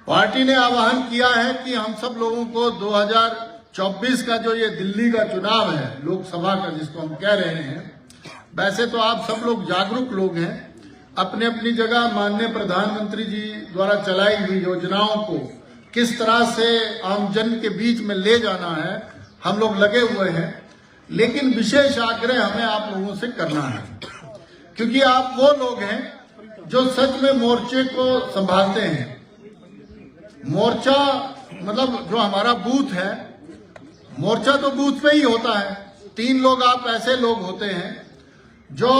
Party ने आह्वान किया है कि हम सब लोगों को 2024 का जो ये दिल्ली का चुनाव है, लोकसभा का जिसको हम कह रहे हैं, वैसे तो आप सब लोग जागरूक लोग हैं। अपने अपनी जगह माननीय प्रधानमंत्री जी द्वारा चलाई हुई योजनाओं को किस तरह से आमजन के बीच में ले जाना है, हम लोग लगे हुए हैं। लेकिन विशेष आग्रह हमें आप लोगों से करना है, क्योंकि आप वो लोग हैं जो सच में मोर्चे को संभालते हैं। मोर्चा मतलब जो हमारा बूथ है, मोर्चा तो बूथ पे ही होता है। 3 लोग आप ऐसे लोग होते हैं जो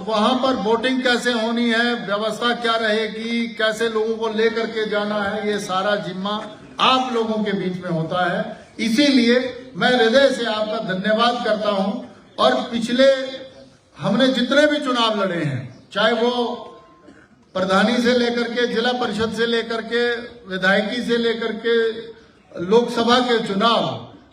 वहां पर वोटिंग कैसे होनी है, व्यवस्था क्या रहेगी, कैसे लोगों को लेकर के जाना है, ये सारा जिम्मा आप लोगों के बीच में होता है। इसीलिए मैं हृदय से आपका धन्यवाद करता हूं। और पिछले हमने जितने भी चुनाव लड़े हैं, चाहे वो प्रधानी से लेकर के, जिला परिषद से लेकर के, विधायकी से लेकर के, लोकसभा के चुनाव,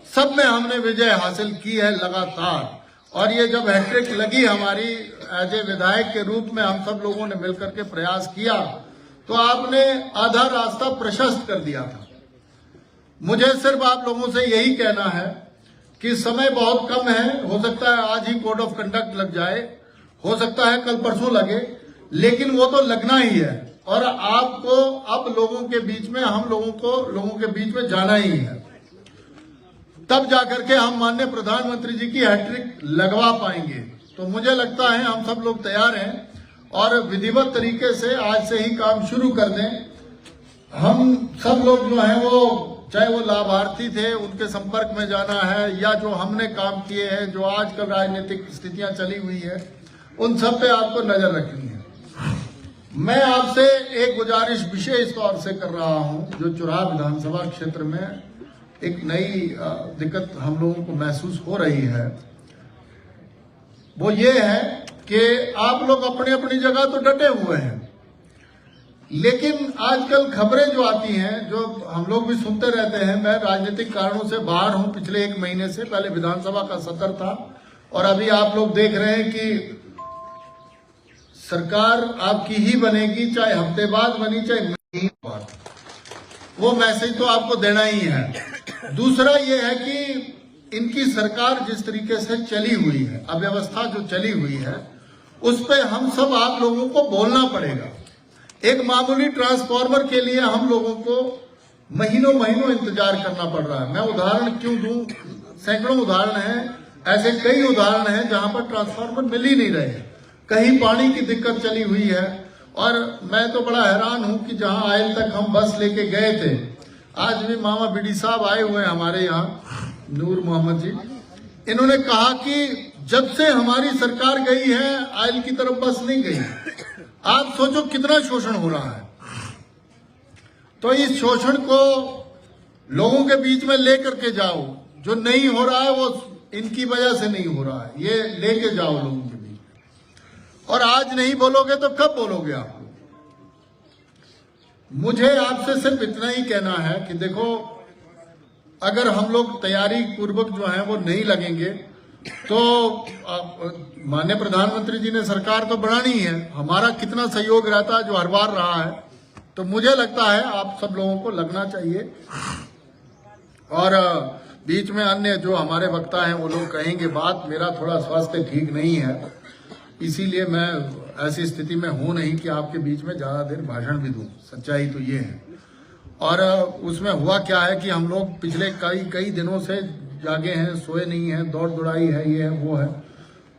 सब में हमने विजय हासिल की है लगातार। और ये जब हैट्रिक लगी हमारी एज ए विधायक के रूप में, हम सब लोगों ने मिलकर के प्रयास किया, तो आपने आधा रास्ता प्रशस्त कर दिया था। मुझे सिर्फ आप लोगों से यही कहना है कि समय बहुत कम है। हो सकता है आज ही कोड ऑफ कंडक्ट लग जाए, हो सकता है कल परसों लगे, लेकिन वो तो लगना ही है। और आपको अब लोगों के बीच में, हम लोगों के बीच में जाना ही है, तब जाकर के हम माननीय प्रधानमंत्री जी की हैट्रिक लगवा पाएंगे। तो मुझे लगता है हम सब लोग तैयार हैं और विधिवत तरीके से आज से ही काम शुरू कर दें। हम सब लोग जो हैं वो, चाहे वो लाभार्थी थे उनके संपर्क में जाना है, या जो हमने काम किए हैं, जो आजकल राजनीतिक स्थितियां चली हुई है, उन सब पे आपको नजर रखनी है। मैं आपसे एक गुजारिश विशेष तौर से कर रहा हूं। जो चुराह विधानसभा क्षेत्र में एक नई दिक्कत हम लोगों को महसूस हो रही है, वो ये है कि आप लोग अपनी अपनी जगह तो डटे हुए हैं, लेकिन आजकल खबरें जो आती हैं, जो हम लोग भी सुनते रहते हैं। मैं राजनीतिक कारणों से बाहर हूं पिछले 1 महीने से। पहले विधानसभा का सत्र था और अभी आप लोग देख रहे हैं कि सरकार आपकी ही बनेगी, चाहे हफ्ते बाद बनी, चाहे महीने बाद। वो मैसेज तो आपको देना ही है। दूसरा ये है कि इनकी सरकार जिस तरीके से चली हुई है, अव्यवस्था जो चली हुई है, उस पर हम सब आप लोगों को बोलना पड़ेगा। एक मामूली ट्रांसफार्मर के लिए हम लोगों को महीनों महीनों इंतजार करना पड़ रहा है। मैं उदाहरण क्यों दूं, सैकड़ों उदाहरण हैं, ऐसे कई उदाहरण हैं जहां पर ट्रांसफार्मर मिल ही नहीं रहे। कहीं पानी की दिक्कत चली हुई है। और मैं तो बड़ा हैरान हूं कि जहां आयल तक हम बस लेके गए थे, आज भी मामा बीडी साहब आए हुए हैं हमारे यहाँ, नूर मोहम्मद जी, इन्होंने कहा कि जब से हमारी सरकार गई है आयल की तरफ बस नहीं गई। आप सोचो कितना शोषण हो रहा है। तो इस शोषण को लोगों के बीच में लेकर के जाओ। जो नहीं हो रहा है वो इनकी वजह से नहीं हो रहा है, ये लेके जाओ लोगों के बीच में। और आज नहीं बोलोगे तो कब बोलोगे आप? मुझे आपसे सिर्फ इतना ही कहना है कि देखो, अगर हम लोग तैयारी पूर्वक जो है वो नहीं लगेंगे, तो माननीय प्रधानमंत्री जी ने सरकार तो बनानी है, हमारा कितना सहयोग रहता है जो हर बार रहा है। तो मुझे लगता है आप सब लोगों को लगना चाहिए। और बीच में अन्य जो हमारे वक्ता हैं वो लोग कहेंगे बात, मेरा थोड़ा स्वास्थ्य ठीक नहीं है, इसीलिए मैं ऐसी स्थिति में हूं नहीं कि आपके बीच में ज्यादा देर भाषण भी दूं। सच्चाई तो ये है। और उसमें हुआ क्या है कि हम लोग पिछले कई दिनों से जागे हैं, सोए नहीं हैं, दौड़ दौड़ाई है, ये है वो है,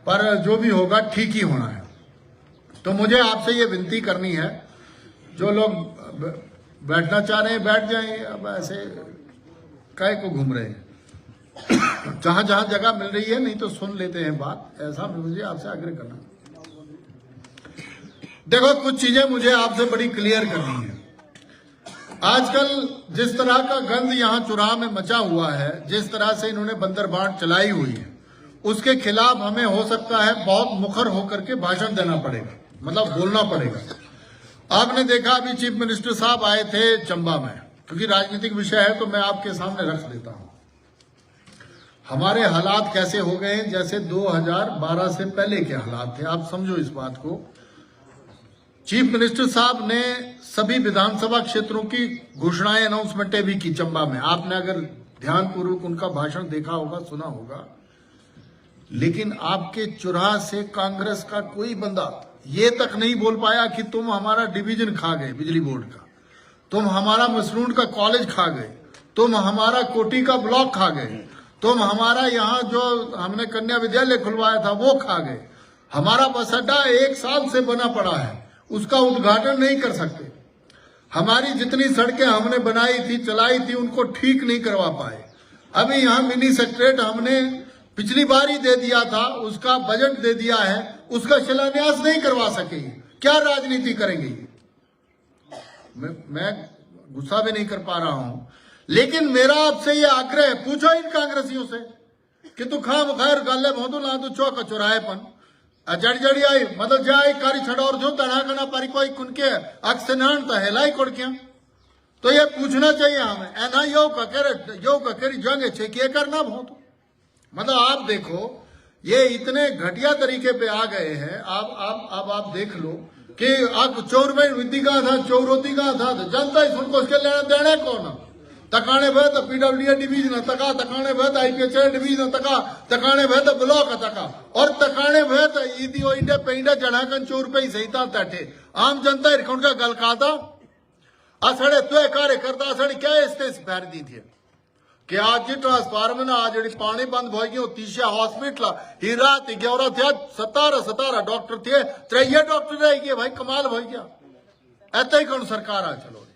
पर जो भी होगा ठीक ही होना है। तो मुझे आपसे ये विनती करनी है, जो लोग बैठना चाह रहे हैं बैठ जाएं, अब ऐसे काय को घूम रहे हैं। जहां जहां जगह मिल रही है, नहीं तो सुन लेते हैं बात, ऐसा मुझे आपसे आग्रह करना। देखो, कुछ चीजें मुझे आपसे बड़ी क्लियर करनी है। आजकल जिस तरह का गंद यहाँ चुराह में मचा हुआ है, जिस तरह से इन्होंने बंदरबांट चलाई हुई है, उसके खिलाफ हमें हो सकता है बहुत मुखर होकर के भाषण देना पड़ेगा, मतलब बोलना पड़ेगा। आपने देखा अभी चीफ मिनिस्टर साहब आए थे चंबा में, क्योंकि राजनीतिक विषय है तो मैं आपके सामने रख देता हूं। हमारे हालात कैसे हो गए हैं, जैसे 2012 से पहले के हालात थे। आप समझो इस बात को। चीफ मिनिस्टर साहब ने सभी विधानसभा क्षेत्रों की घोषणाएं अनाउंसमेंटें भी की चंबा में। आपने अगर ध्यानपूर्वक उनका भाषण देखा होगा, सुना होगा, लेकिन आपके चुराह से कांग्रेस का कोई बंदा ये तक नहीं बोल पाया कि तुम हमारा डिवीजन खा गए बिजली बोर्ड का, तुम हमारा मसरूंड का कॉलेज खा गए, तुम हमारा कोटी का ब्लॉक खा गए, तुम हमारा यहाँ जो हमने कन्या विद्यालय खुलवाया था वो खा गए, हमारा बस अड्डा 1 साल से बना पड़ा है, उसका उद्घाटन नहीं कर सकते, हमारी जितनी सड़कें हमने बनाई थी, चलाई थी, उनको ठीक नहीं करवा पाए। अभी यहाँ मिनी सेक्रेटरीट हमने पिछली बार ही दे दिया था, उसका बजट दे दिया है, उसका शिलान्यास नहीं करवा सकेंगे। क्या राजनीति करेंगे? मैं गुस्सा भी नहीं कर पा रहा हूं, लेकिन मेरा आपसे ये आग्रह है, पूछो इन कांग्रेसियों से कि तू खा खैर गाले भोंदू ला तू चौक चौराहेपन जड़ जड़ी आई मतलब जाए कारी छड़ौर जो तड़ा कना पारी कोई कुनके अक्सनान तहेलाई कोड़किया। तो ये पूछना चाहिए हमें, एना यो ककेरी जंग छे कि करना भोंदू। मतलब आप देखो, ये इतने घटिया तरीके पे आ गए हैं। आप देख लो कि अब चोर में विधि का था, चौरोती का था, जनता ही सुनको उसके लेना देना कौन तकाने भय तो पीडब्ल्यू डिवीजन तका, तकाने भय तो आईपीएच डिवीजन तका, तकाने भय तो ब्लॉक तका, और तकाने भय तो ईदी इंडे पेंडे चढ़ाकर चोर पे ही सही था तटे आम जनता इरखुंड का गल का था असड़े तो कार्यकर्ता असड़ी क्या इसने पैर दी थी कि आज जी ट्रांसफार्मर ना आज पानी बंद हो गई तीसरा हॉस्पिटल हीरा तिगौरा थे 17 डॉक्टर थे 3 डॉक्टर रह गए भाई, कमाल हो गया। ऐसा ही कौन सरकार आ चलो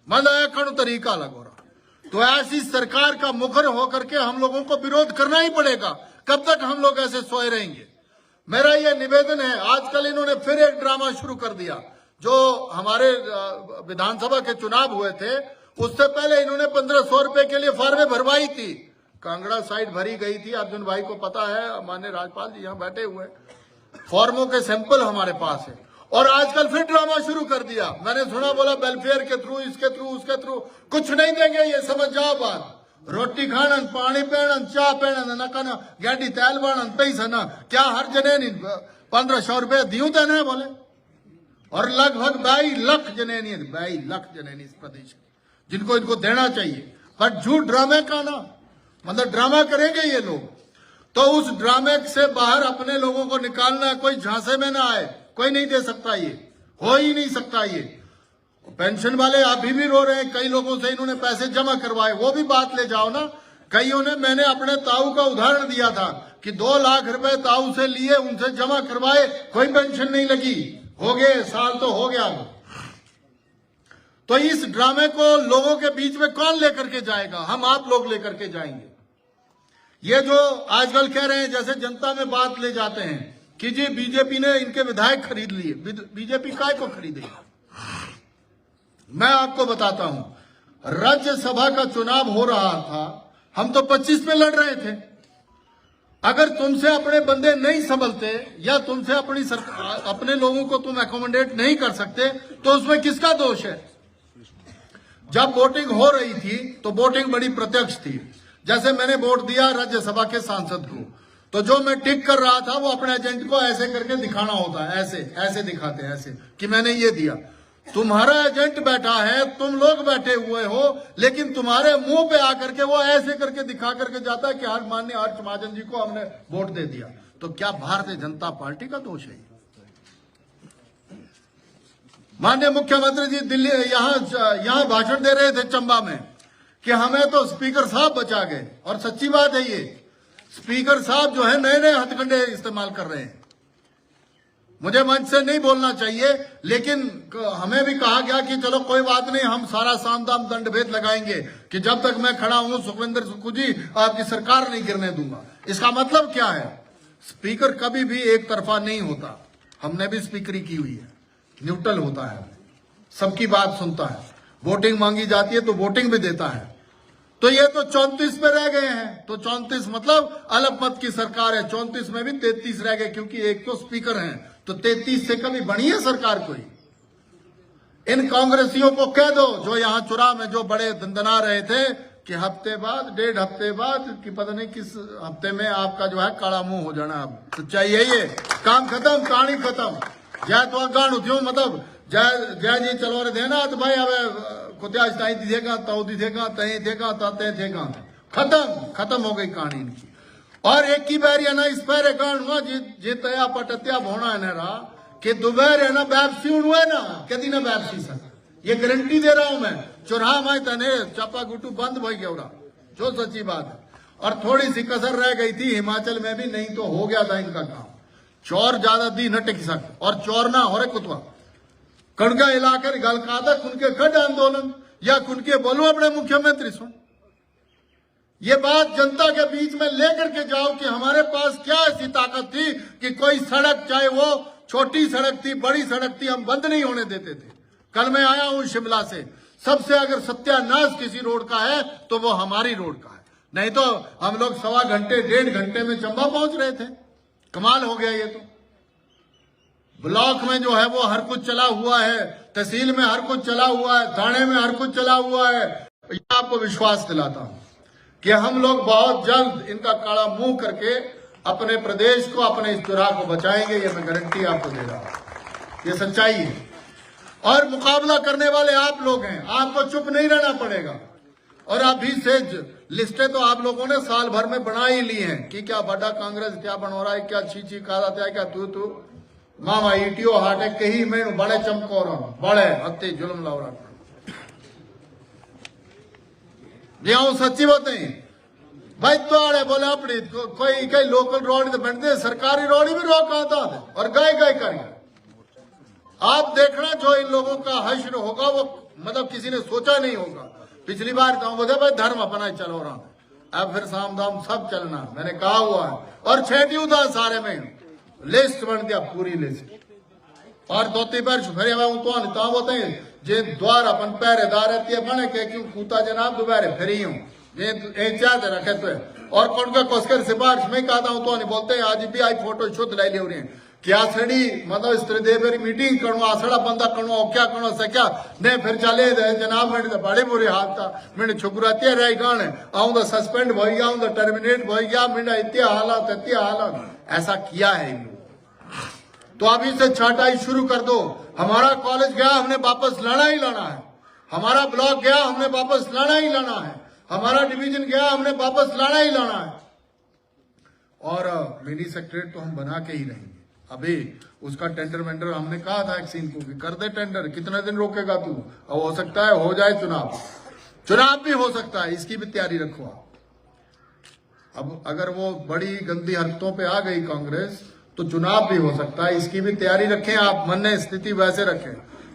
मतलब कौन तरीका लगो रहा। तो ऐसी सरकार का मुखर होकर के हम लोगों को विरोध करना ही पड़ेगा। कब तक हम लोग ऐसे सोए रहेंगे? मेरा ये निवेदन है। आजकल इन्होंने फिर एक ड्रामा शुरू कर दिया। जो हमारे विधानसभा के चुनाव हुए थे उससे पहले इन्होंने 1500 रुपए के लिए फॉर्में भरवाई थी। कांगड़ा साइड भरी गई थी, अर्जुन भाई को पता है, माननीय राज्यपाल जी यहाँ बैठे हुए, फॉर्मों के सैंपल हमारे पास है। और आजकल फिर ड्रामा शुरू कर दिया। मैंने सुना बोला वेलफेयर के थ्रू, इसके थ्रू, उसके थ्रू कुछ नहीं देंगे। ये समझ जाओ बात। रोटी खानन, पानी पीनन, चाय पीनन, न गाड़ी तेल बाणन, पैसा ना क्या हर जने 1500 रुपए दियो देने बोले। और लगभग 22 लाख जने नहीं, 22 लाख जने इस प्रदेश जिनको इनको देना चाहिए। पर झूठ ड्रामे का ना मतलब ड्रामा करेंगे ये लोग। तो उस ड्रामे से बाहर अपने लोगों को निकालना है। कोई झांसे में ना आए, कोई नहीं दे सकता, ये हो ही नहीं सकता। ये पेंशन वाले अभी भी रो रहे हैं, कई लोगों से इन्होंने पैसे जमा करवाए, वो भी बात ले जाओ ना। कईयों ने, मैंने अपने ताऊ का उदाहरण दिया था कि 2 लाख रुपए ताऊ से लिए, उनसे जमा करवाए, कोई पेंशन नहीं लगी। हो गए साल तो हो गया। तो इस ड्रामे को लोगों के बीच में कौन लेकर के जाएगा? हम आप लोग लेकर के जाएंगे। ये जो आजकल कह रहे हैं, जैसे जनता में बात ले जाते हैं कि जी बीजेपी ने इनके विधायक खरीद लिए। बीजेपी काय को खरीदेगी? मैं आपको बताता हूं, राज्यसभा का चुनाव हो रहा था, हम तो 25 में लड़ रहे थे। अगर तुमसे अपने बंदे नहीं संभलते या तुमसे अपने लोगों को तुम एकोमोडेट नहीं कर सकते तो उसमें किसका दोष है? जब वोटिंग हो रही थी तो वोटिंग बड़ी प्रत्यक्ष थी। जैसे मैंने वोट दिया राज्यसभा के सांसद को, तो जो मैं टिक कर रहा था वो अपने एजेंट को ऐसे करके दिखाना होता है, ऐसे दिखाते हैं, ऐसे कि मैंने ये दिया। तुम्हारा एजेंट बैठा है, तुम लोग बैठे हुए हो, लेकिन तुम्हारे मुंह पे आकर के वो ऐसे करके दिखा करके जाता है कि हर माननीय हर्ष महाजन जी को हमने वोट दे दिया। तो क्या भारतीय जनता पार्टी का दोष है? माननीय मुख्यमंत्री जी दिल्ली यहाँ भाषण दे रहे थे चंबा में कि हमें तो स्पीकर साहब बचा गए। और सच्ची बात है, ये स्पीकर साहब जो है नए हथकंडे इस्तेमाल कर रहे हैं। मुझे मंच से नहीं बोलना चाहिए, लेकिन हमें भी कहा गया कि चलो कोई बात नहीं, हम सारा साम दाम दंड भेद लगाएंगे कि जब तक मैं खड़ा हूं सुखविंदर सुक्खू जी आपकी सरकार नहीं गिरने दूंगा। इसका मतलब क्या है? स्पीकर कभी भी एक तरफा नहीं होता। हमने भी स्पीकरी की हुई है, न्यूट्रल होता है, सबकी बात सुनता है। वोटिंग मांगी जाती है तो वोटिंग भी देता है। तो ये तो 34 पे रह गए हैं। तो 34 मतलब अल्पमत की सरकार है। 34 में भी 33 रह गए, क्योंकि एक तो स्पीकर हैं। तो 33 से कभी बनी है सरकार कोई? इन कांग्रेसियों को कह दो जो यहाँ चुनाव में जो बड़े दंदना रहे थे कि हफ्ते बाद, 1.5 हफ्ते बाद, कि पता नहीं किस हफ्ते में आपका जो है काला मुंह हो जाना। अब सच्चाई है, ये काम खत्म, कहानी खत्म। जय तो गाणु थियो मतलब जय जय जी चलो रे देना तो भाई अब कुत्याज ताई दिखेगा तो दिखेगा तय देगा तय देगा, खत्म हो गई कहानी इनकी। और एक की बार है ना इस पर गाणु जे तया पटत्या भोना है ना कि दोपहर है ना बैपसी हुए ना कदी ना बैपसी सक, ये गारंटी दे रहा हूं मैं। चुरा मैं तने चपा गुटू बंद हो गया जो सच्ची बात है। और थोड़ी सी कसर रह गई थी हिमाचल में भी, नहीं तो हो गया था इनका काम। चोर ज्यादा दी न टिक सकते और चोर ना हो रे कुतवा कड़का हिलाकर गल का था कुनके खड आंदोलन या कुनके बोलो अपने मुख्यमंत्री सुन। ये बात जनता के बीच में लेकर के जाओ कि हमारे पास क्या ऐसी ताकत थी कि कोई सड़क, चाहे वो छोटी सड़क थी बड़ी सड़क थी, हम बंद नहीं होने देते थे। कल मैं आया हूं शिमला से, सबसे अगर सत्यानाश किसी रोड का है तो वो हमारी रोड का है, नहीं तो हम लोग 1.25 घंटे 1.5 घंटे में चंबा पहुंच रहे थे। कमाल हो गया ये तो। ब्लॉक में जो है वो हर कुछ चला हुआ है, तहसील में हर कुछ चला हुआ है, थाने में हर कुछ चला हुआ है। आपको विश्वास दिलाता हूं कि हम लोग बहुत जल्द इनका काला मुंह करके अपने प्रदेश को, अपने इस चुनाव को बचाएंगे। ये मैं गारंटी आपको दे रहा हूं, ये सच्चाई है। और मुकाबला करने वाले आप लोग हैं, आपको चुप नहीं रहना पड़ेगा। और अभी से लिस्टें तो आप लोगों ने साल भर में बना ही ली हैं कि क्या बड़ा कांग्रेस क्या बनो रहा है, क्या छीची खाता है, क्या तू मामा ईटीओ हाटे कही में बड़े चमको रहा बड़े हत्ते जुल्म लाओ रहा सच्ची बातें भाई। तो आड़े बोले अपनी कोई कई लोकल रोड बनते, सरकारी रोड भी रोक आता है और गाय करेंगे। आप देखना जो इन लोगों का हश्र होगा वो मतलब किसी ने सोचा नहीं होगा। पिछली बार तो बोले भाई धर्म अपना ही चलो रहा, अब फिर साम दाम सब चलना, मैंने कहा हुआ है। और छेटियों था सारे में लिस्ट बन दिया, पूरी लिस्ट। और धोती पर फिर तो होते हैं जे द्वार अपन पहरेदार रहती है बने के क्यों कूता जनाब दोबारे फिर ही हूँ ये चाहते रखे तो। और कौन का कोसकर सिफारिश में कहता हूँ तो नहीं बोलते हैं आज भी आई फोटो शुद्ध लाई ले रही क्या सड़ी मतलब इस तरह देवरी मीटिंग करूँ आसड़ा बंदा करूँ क्या करूँ क्या ने फिर चले जनाब मेरी तो बड़ी बुरी हालत था, मैंने छुकुराते रह गाने आऊँ तो सस्पेंड हो गया, आऊँ तो टर्मिनेट हो गया, मेरा इतने हालात ऐसा किया है इन लोग। तो अभी से छाटाई शुरू कर दो। हमारा कॉलेज गया हमने वापस लाना ही लाना है, हमारा ब्लॉक गया हमने वापस लाना ही लाना है, हमारा डिवीजन गया हमने वापस लाना ही लाना है। और मिनी सेक्रेटरी तो हम बना के ही रहेंगे। अभी उसका टेंडर वेंडर हमने कहा था एक्सीन को कि कर दे टेंडर, कितने दिन रोकेगा तू, अब हो सकता है हो जाए चुनाव भी हो सकता है, इसकी भी तैयारी रखो आप। अब अगर वो बड़ी गंदी हरकतों पे आ गई कांग्रेस तो चुनाव भी हो सकता है, इसकी भी तैयारी रखें आप। मन ने स्थिति वैसे रखें।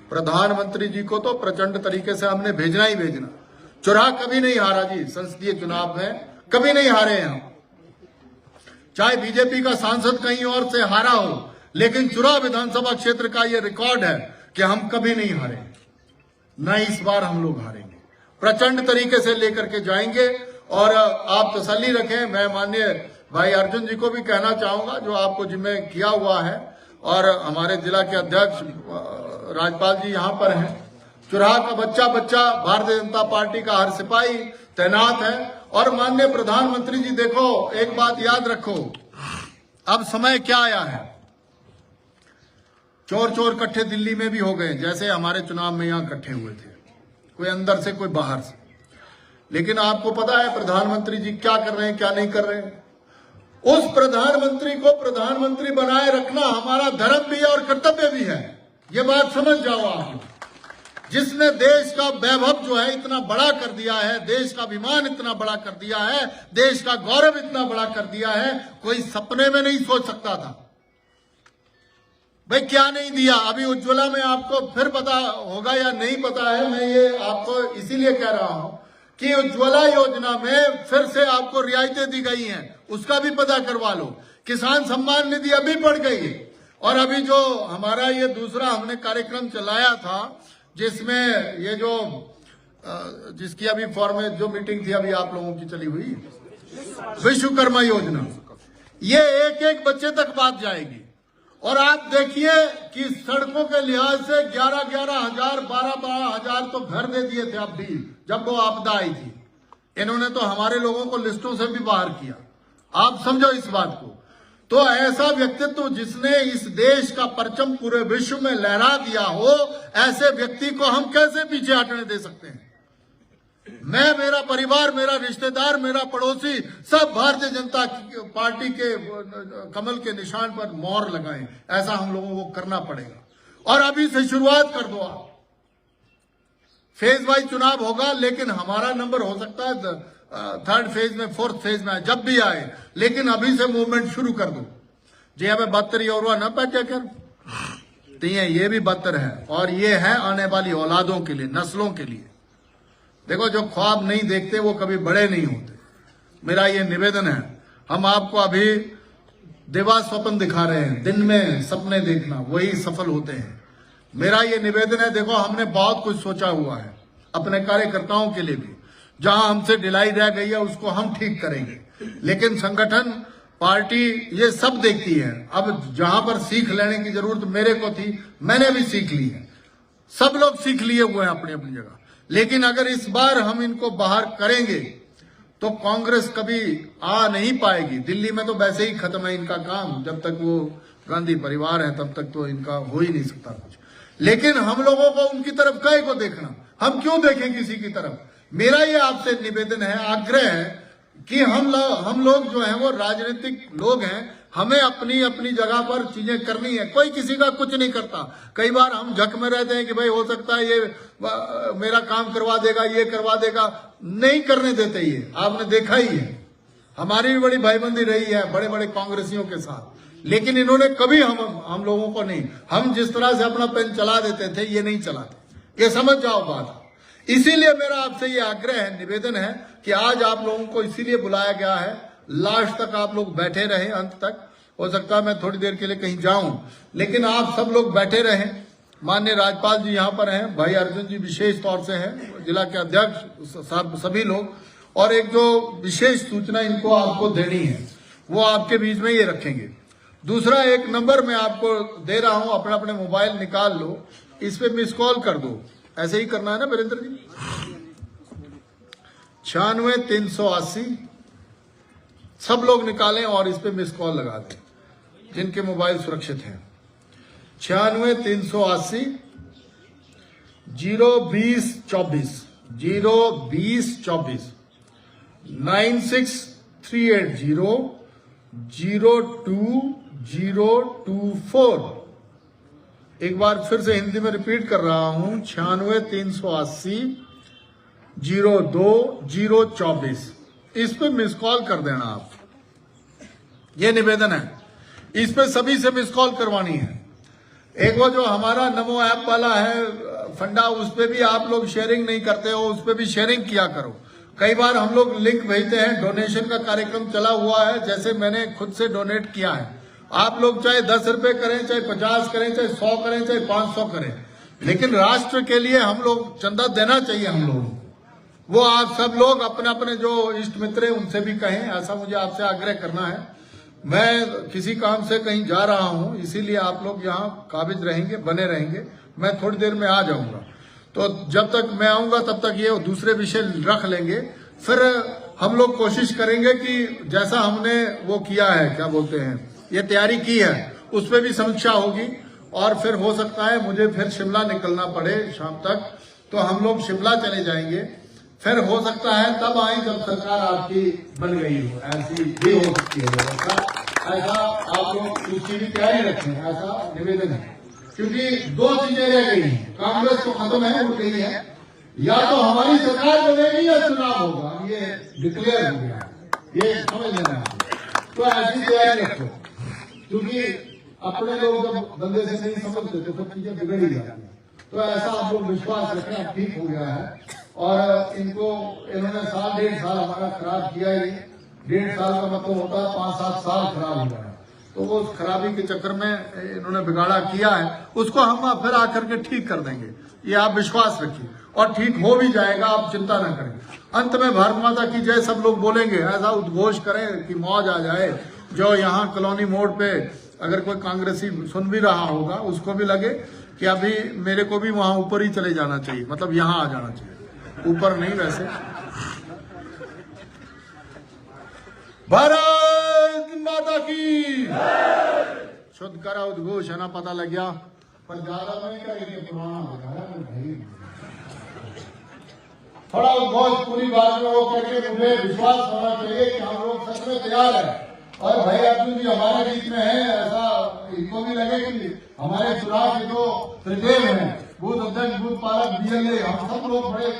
प्रधानमंत्री जी को तो प्रचंड तरीके से हमने भेजना ही भेजना। चुनाव कभी नहीं हारा जी, संसदीय चुनाव में कभी नहीं हारे हैं हम। चाहे बीजेपी का सांसद कहीं और से हारा हो, लेकिन चुनाव विधानसभा क्षेत्र का यह रिकॉर्ड है कि हम कभी नहीं हारे, न इस बार हम लोग हारेंगे। प्रचंड तरीके से लेकर के जाएंगे। और आप तसल्ली रखें। मैं माननीय भाई अर्जुन जी को भी कहना चाहूंगा जो आपको जिम्मे किया हुआ है, और हमारे जिला के अध्यक्ष राजपाल जी यहाँ पर हैं। चुराह का बच्चा भारतीय जनता पार्टी का हर सिपाही तैनात है। और माननीय प्रधानमंत्री जी देखो एक बात याद रखो, अब समय क्या आया है, चोर इकट्ठे दिल्ली में भी हो गए, जैसे हमारे चुनाव में यहाँ इकट्ठे हुए थे, कोई अंदर से कोई बाहर से। लेकिन आपको पता है प्रधानमंत्री जी क्या कर रहे हैं क्या नहीं कर रहे हैं। उस प्रधानमंत्री को प्रधानमंत्री बनाए रखना हमारा धर्म भी है और कर्तव्य भी है, ये बात समझ जाओ आप। जिसने देश का वैभव जो है इतना बड़ा कर दिया है, देश का अभिमान इतना बड़ा कर दिया है, देश का गौरव इतना बड़ा कर दिया है, कोई सपने में नहीं सोच सकता था। भाई क्या नहीं दिया। अभी उज्ज्वला में आपको फिर पता होगा या नहीं पता है, मैं ये आपको इसीलिए कह रहा हूं कि उज्ज्वला योजना में फिर से आपको रियायतें दी गई हैं, उसका भी पता करवा लो। किसान सम्मान निधि अभी बढ़ गई है। और अभी जो हमारा ये दूसरा हमने कार्यक्रम चलाया था जिसमें ये जो जिसकी अभी फॉर्म जो मीटिंग थी अभी आप लोगों की चली हुई विश्वकर्मा योजना, ये एक एक बच्चे तक बात जाएगी। और आप देखिए कि सड़कों के लिहाज से 11-11 हजार 12-12 हजार तो घर दे दिए थे अब भी, जब वो आपदा आई थी। इन्होंने तो हमारे लोगों को लिस्टों से भी बाहर किया। आप समझो इस बात को। तो ऐसा व्यक्तित्व जिसने इस देश का परचम पूरे विश्व में लहरा दिया हो, ऐसे व्यक्ति को हम कैसे पीछे हटने दे सकते हैं? मैं, मेरा परिवार, मेरा रिश्तेदार, मेरा पड़ोसी सब भारतीय जनता पार्टी के कमल के निशान पर मोहर लगाएं। ऐसा हम लोगों को करना पड़ेगा और अभी से शुरुआत कर दो आप। फेज वाइज चुनाव होगा, लेकिन हमारा नंबर हो सकता है थर्ड फेज में, फोर्थ फेज में, जब भी आए, लेकिन अभी से मूवमेंट शुरू कर दो। जी हमें 72 और न बैठ कर तो ये भी 72 है, और ये है आने वाली औलादों के लिए, नस्लों के लिए। देखो, जो ख्वाब नहीं देखते वो कभी बड़े नहीं होते। मेरा ये निवेदन है, हम आपको अभी दिवा स्वप्न दिखा रहे हैं, दिन में सपने देखना वही सफल होते हैं। मेरा ये निवेदन है, देखो हमने बहुत कुछ सोचा हुआ है अपने कार्यकर्ताओं के लिए भी, जहां हमसे ढिलाई रह गई है उसको हम ठीक करेंगे, लेकिन संगठन, पार्टी ये सब देखती है। अब जहां पर सीख लेने की जरूरत मेरे को थी, मैंने भी सीख ली है, सब लोग सीख लिए हुए हैं अपनी अपनी जगह। लेकिन अगर इस बार हम इनको बाहर करेंगे तो कांग्रेस कभी आ नहीं पाएगी। दिल्ली में तो वैसे ही खत्म है इनका काम, जब तक वो गांधी परिवार है तब तक तो इनका हो ही नहीं सकता कुछ। लेकिन हम लोगों को उनकी तरफ काहे को देखना, हम क्यों देखें किसी की तरफ? मेरा ये आपसे निवेदन है, आग्रह है कि हम लोग जो हैं वो राजनीतिक लोग हैं, हमें अपनी अपनी जगह पर चीजें करनी है। कोई किसी का कुछ नहीं करता। कई बार हम झक में रहते हैं कि भाई हो सकता है ये मेरा काम करवा देगा, ये करवा देगा, नहीं करने देते। ये आपने देखा ही है, हमारी भी बड़ी भाईबंदी रही है बड़े बड़े कांग्रेसियों के साथ, लेकिन इन्होंने कभी हम लोगों को नहीं, हम जिस तरह से अपना पेन चला देते थे ये नहीं चलाते। ये समझ जाओ बात। इसीलिए मेरा आपसे ये आग्रह है, निवेदन है कि आज आप लोगों को इसीलिए बुलाया गया है, लास्ट तक आप लोग बैठे रहे, अंत तक। हो सकता है मैं थोड़ी देर के लिए कहीं जाऊं, लेकिन आप सब लोग बैठे रहें। माननीय राज्यपाल जी यहाँ पर हैं, भाई अर्जुन जी विशेष तौर से हैं, जिला के अध्यक्ष, सभी लोग। और एक जो विशेष सूचना इनको आपको देनी है वो आपके बीच में ये रखेंगे। दूसरा, एक नंबर मैं आपको दे रहा हूं, अपना अपने मोबाइल निकाल लो, इस पे मिस कॉल कर दो। ऐसे ही करना है ना वीरेंद्र जी? 96-380 सब लोग निकालें और इस पे मिस कॉल लगा दें जिनके मोबाइल सुरक्षित हैं। 96-380 02024 02024 96380 02024। एक बार फिर से हिंदी में रिपीट कर रहा हूं, 96-380 02024। इस पे मिस कॉल कर देना आप, ये निवेदन है। इस पे सभी से मिस कॉल करवानी है। एक वो जो हमारा नमो ऐप वाला है फंडा, उस पे भी आप लोग शेयरिंग नहीं करते हो, उस पे भी शेयरिंग किया करो। कई बार हम लोग लिंक भेजते हैं, डोनेशन का कार्यक्रम चला हुआ है, जैसे मैंने खुद से डोनेट किया है। आप लोग चाहे 10 रुपए करें, चाहे 50 करें, चाहे 100 करें, चाहे 500 करें, लेकिन राष्ट्र के लिए हम लोग चंदा देना चाहिए हम लोग। वो आप सब लोग अपने अपने जो इष्ट मित्र हैं उनसे भी कहें, ऐसा मुझे आपसे आग्रह करना है। मैं किसी काम से कहीं जा रहा हूं, इसीलिए आप लोग यहाँ काबिज रहेंगे, बने रहेंगे। मैं थोड़ी देर में आ जाऊंगा, तो जब तक मैं आऊंगा तब तक ये दूसरे विषय रख लेंगे। फिर हम लोग कोशिश करेंगे कि जैसा हमने वो किया है, क्या बोलते हैं, ये तैयारी की है, उस पर भी समीक्षा होगी। और फिर हो सकता है मुझे फिर शिमला निकलना पड़े शाम तक, तो हम लोग शिमला चले जाएंगे। फिर हो सकता है तब आए जब सरकार आपकी बन गई हो, ऐसी भी हो सकती है व्यवस्था। ऐसा आप लोग उसकी भी तैयारी रखें, ऐसा निवेदन है। क्योंकि दो चीजें रह गई हैं, कांग्रेस तो खत्म है, उठ गई है, या तो हमारी सरकार बनेगी या चुनाव होगा, ये डिक्लेयर हो गया, ये समझ लेना। तो ऐसी तैयारी रखो, क्योंकि अपने लोग जब बंदे से नहीं समझते तो सब चीजें बिगड़ ही जाती हैं। तो ऐसा आप लोग विश्वास रखें, अब ठीक हो गया है। और इनको इन्होंने 1.5 साल हमारा खराब किया ही। 1.5 साल का मतलब होता है 5-7 साल खराब हो गया है। तो वो उस खराबी के चक्कर में इन्होंने बिगाड़ा किया है, उसको हम फिर आकर के ठीक कर देंगे, ये आप विश्वास रखिए। और ठीक हो भी जाएगा, आप चिंता न करें। अंत में भारत माता की जय सब लोग बोलेंगे, ऐसा उद्घोष करें कि मौज आ जाए। जो यहाँ कॉलोनी मोड़ पे अगर कोई कांग्रेसी सुन भी रहा होगा, उसको भी लगे कि अभी मेरे को भी वहां ऊपर ही चले जाना चाहिए, मतलब यहाँ आ जाना चाहिए, ऊपर नहीं। वैसे भारत भारत माता की शुद्ध करा उद्घोष है ना, पता लग गया, पर ज्यादा नहीं करेंगे, पुराना बताया थोड़ा उद्घोष पूरी बात में वो करके मुझे विश्वास होना चाहिए कि हम लोग सच में तैयार है। और भाई अर्जुन जी हमारे बीच में है, ऐसा इनको भी लगे कि हमारे चुनाव के जो त्रिदेव हैं, बूथ अध्यक्ष, बूथ पालक, बीएलए, हम सब लोग बड़े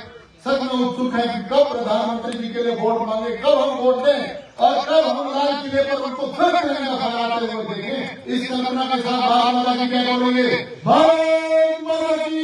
सच में उत्सुक हैं कि कब प्रधानमंत्री जी के लिए वोट मांगे, कब हम वोट दें और कब हम लाल किले पर उनको फिर फहराते हुए देखें। इस कल्पना के साथ भारत माता की क्या बोलेंगे, भारत माता की